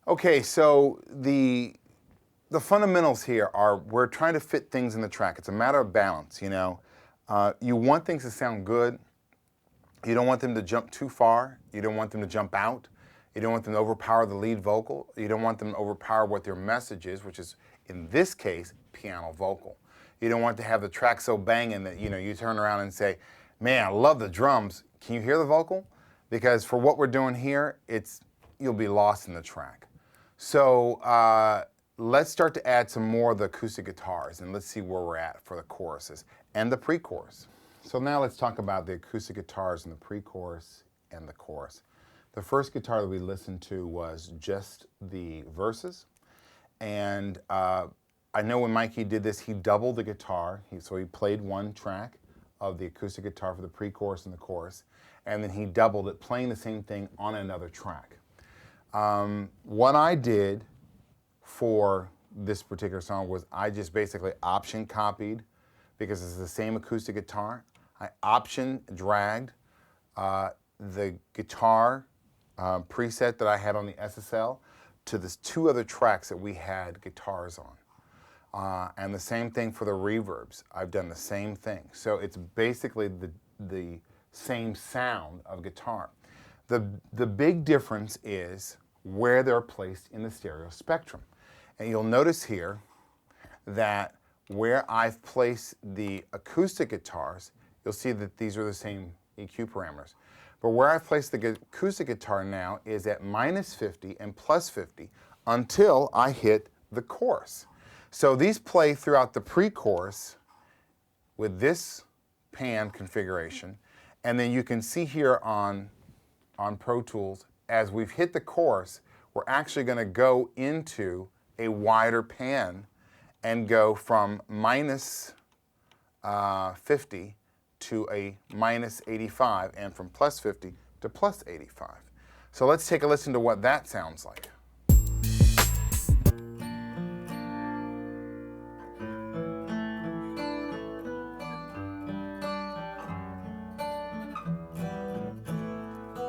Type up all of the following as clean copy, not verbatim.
Okay, so the fundamentals here are we're trying to fit things in the track. It's a matter of balance, you know. You want things to sound good. You don't want them to jump too far. You don't want them to jump out. You don't want them to overpower the lead vocal. You don't want them to overpower what their message is, which is, in this case, piano vocal. You don't want to have the track so banging that, you know, you turn around and say, man, I love the drums. Can you hear the vocal? Because for what we're doing here, you'll be lost in the track. So let's start to add some more of the acoustic guitars, and let's see where we're at for the choruses and the pre-chorus. So now let's talk about the acoustic guitars and the pre-chorus and the chorus. The first guitar that we listened to was just the verses, and I know when Mikey did this, he doubled the guitar, so he played one track of the acoustic guitar for the pre-chorus and the chorus, and then he doubled it, playing the same thing on another track. What I did for this particular song was I just basically option copied, because it's the same acoustic guitar. I option dragged the guitar preset that I had on the SSL to the two other tracks that we had guitars on. And the same thing for the reverbs. I've done the same thing. So it's basically the same sound of guitar. The big difference is where they're placed in the stereo spectrum. And you'll notice here that where I've placed the acoustic guitars, you'll see that these are the same EQ parameters. But where I've placed the acoustic guitar now is at -50 and +50 until I hit the chorus. So these play throughout the pre-chorus with this pan configuration, and then you can see here on Pro Tools, as we've hit the chorus, we're actually going to go into a wider pan and go from -50 to a -85, and from +50 to +85. So let's take a listen to what that sounds like.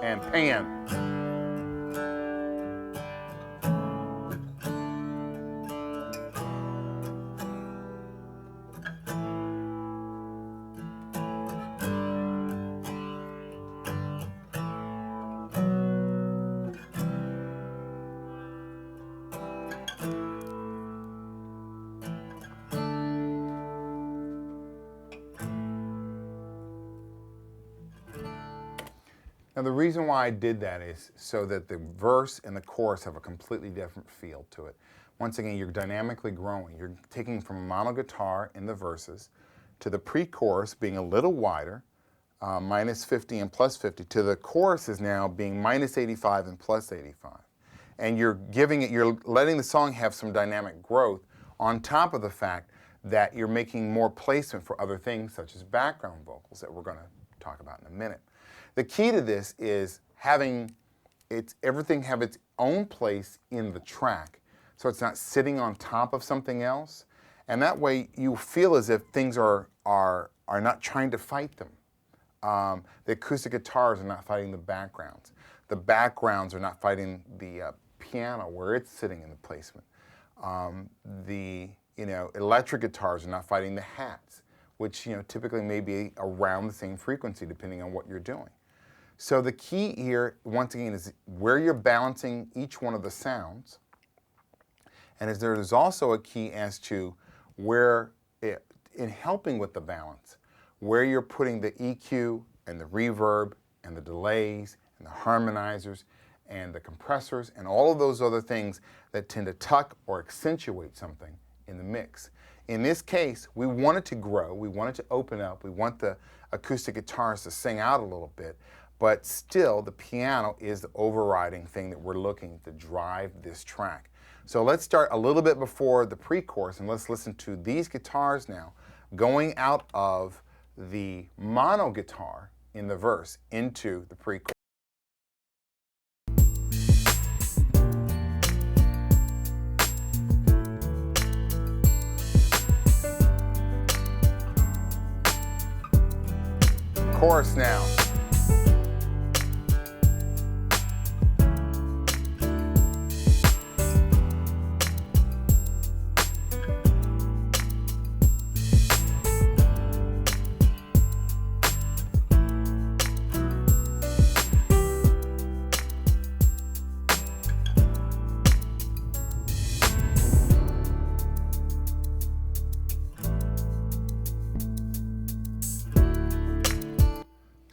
And pan. Now the reason why I did that is so that the verse and the chorus have a completely different feel to it. Once again, you're dynamically growing. You're taking from a mono guitar in the verses to the pre-chorus being a little wider, -50 and +50, to the chorus is now being -85 and +85. And you're letting the song have some dynamic growth on top of the fact that you're making more placement for other things such as background vocals that we're going to talk about in a minute. The key to this is having everything have its own place in the track, so it's not sitting on top of something else, and that way you feel as if things are not trying to fight them. The acoustic guitars are not fighting the backgrounds. The backgrounds are not fighting the piano where it's sitting in the placement. The electric guitars are not fighting the hats, which typically may be around the same frequency depending on what you're doing. So the key here, once again, is where you're balancing each one of the sounds, and there's also a key as to where, in helping with the balance, where you're putting the EQ and the reverb and the delays and the harmonizers and the compressors and all of those other things that tend to tuck or accentuate something in the mix. In this case, we want it to grow, we want it to open up, we want the acoustic guitars to sing out a little bit, but still the piano is the overriding thing that we're looking to drive this track. So let's start a little bit before the pre-chorus, and let's listen to these guitars now going out of the mono guitar in the verse into the pre-chorus. Chorus now.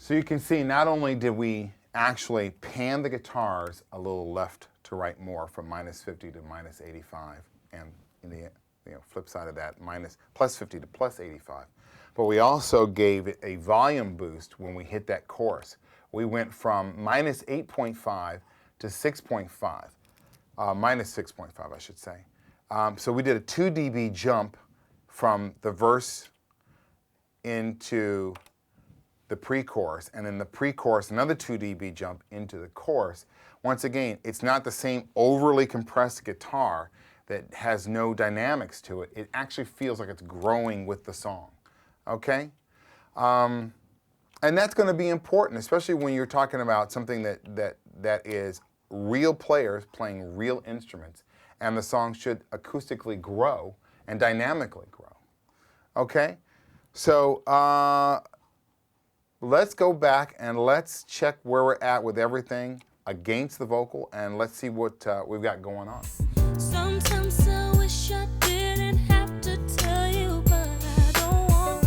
So you can see not only did we actually pan the guitars a little left to right more from -50 to -85, and in the flip side of that, +50 to +85, but we also gave it a volume boost when we hit that chorus. We went from -8.5 to 6.5, -6.5 I should say. So we did a 2 dB jump from the verse into the pre-chorus, and then the pre-chorus another 2 dB jump into the chorus. Once again, it's not the same overly compressed guitar that has no dynamics to it. It actually feels like it's growing with the song, okay? And that's going to be important, especially when you're talking about something that is real players playing real instruments, and the song should acoustically grow and dynamically grow, okay? So let's go back and let's check where we're at with everything against the vocal, and let's see what we've got going on. Sometimes I wish I didn't have to tell you, but I don't want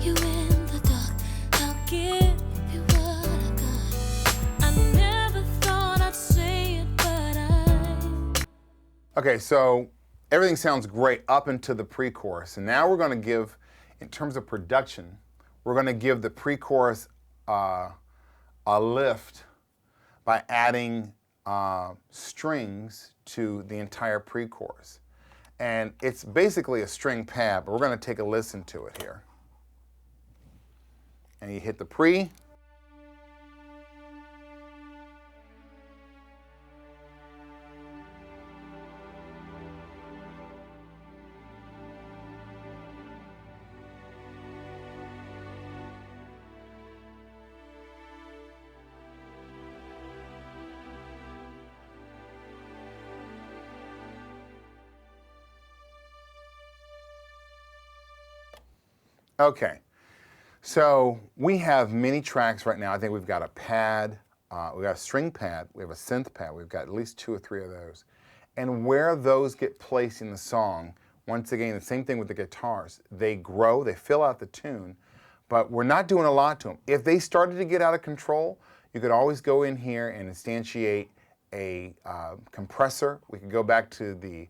you in the dark. I'll give you what I got. I never thought I'd say it, but Okay, so everything sounds great up into the pre-chorus, and now we're going to give, in terms of production, we're going to give the pre-chorus a lift by adding strings to the entire pre-chorus. And it's basically a string pad, but we're going to take a listen to it here. And you hit the pre. Okay, so we have many tracks right now. I think we've got a pad, we've got a string pad, we have a synth pad, we've got at least 2 or 3 of those. And where those get placed in the song, once again, the same thing with the guitars. They grow, they fill out the tune, but we're not doing a lot to them. If they started to get out of control, you could always go in here and instantiate a compressor. We could go back to the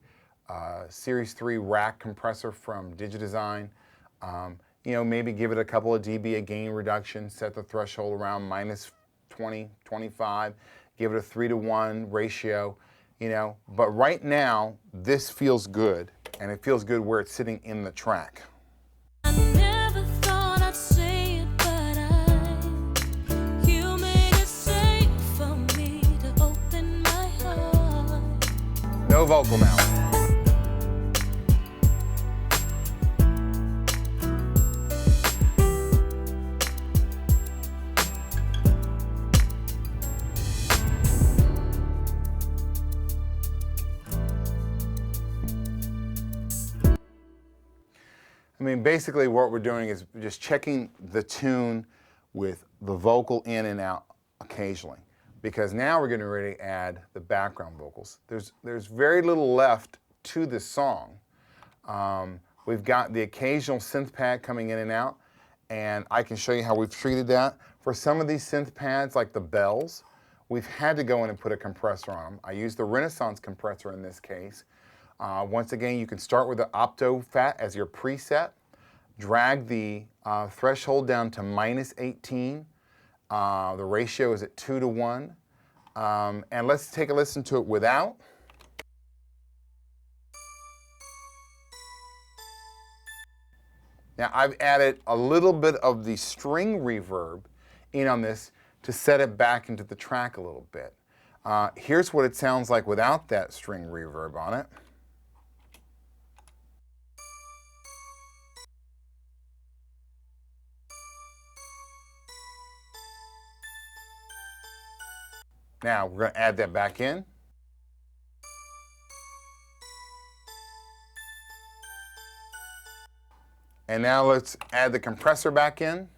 Series 3 rack compressor from Digidesign. You know, maybe give it a couple of dB of gain reduction, set the threshold around -20, 25, give it a 3-to-1 ratio, you know. But right now, this feels good, and it feels good where it's sitting in the track. I never thought I'd say it, but you made it safe for me to open my heart. No vocal now. I mean, basically what we're doing is just checking the tune with the vocal in and out occasionally, because now we're getting ready to add the background vocals. There's very little left to this song. We've got the occasional synth pad coming in and out, and I can show you how we've treated that. For some of these synth pads, like the bells, we've had to go in and put a compressor on them. I used the Renaissance compressor in this case. Once again, you can start with the Opto Fat as your preset, drag the threshold down to -18. The ratio is at 2-to-1. And let's take a listen to it without. Now I've added a little bit of the string reverb in on this to set it back into the track a little bit. Here's what it sounds like without that string reverb on it. Now we're going to add that back in. And now let's add the compressor back in.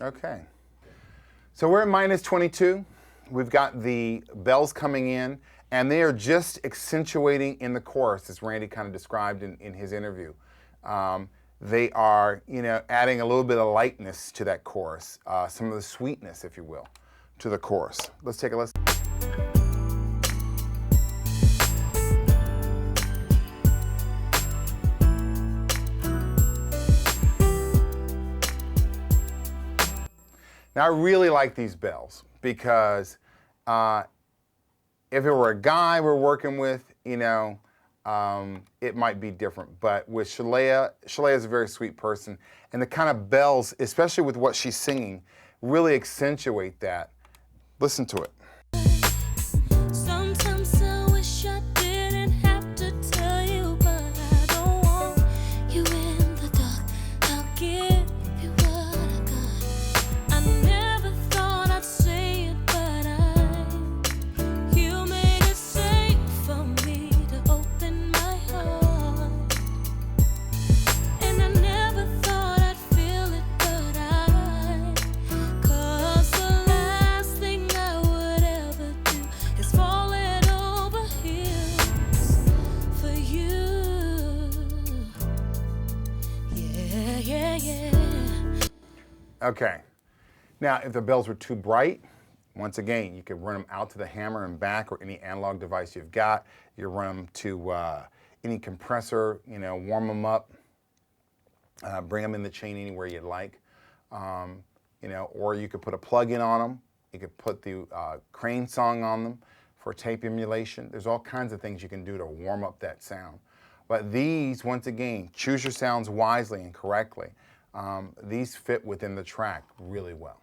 Okay. So we're at -22. we've got the bells coming in, and they are just accentuating in the chorus, as Randy kind of described in his interview. They are, adding a little bit of lightness to that chorus, some of the sweetness, if you will, to the chorus. Let's take a listen. Now, I really like these bells because if it were a guy we're working with, it might be different. But with Shalea is a very sweet person, and the kind of bells, especially with what she's singing, really accentuate that. Listen to it. Sometimes I wish I didn't have to tell you, but I don't want you in the dark. I'll give you what I got. I never thought I'd say it, but you made it safe for me to open my heart. And I never thought I'd feel it, but 'cause the last thing I would ever do is fall head over heels for you. Yeah, yeah, yeah. Okay. Now, if the bells were too bright, once again, you could run them out to the hammer and back, or any analog device you've got. You run them to any compressor, warm them up, bring them in the chain anywhere you'd like. Or you could put a plug-in on them. You could put the Crane song on them for tape emulation. There's all kinds of things you can do to warm up that sound. But these, once again, choose your sounds wisely and correctly. These fit within the track really well.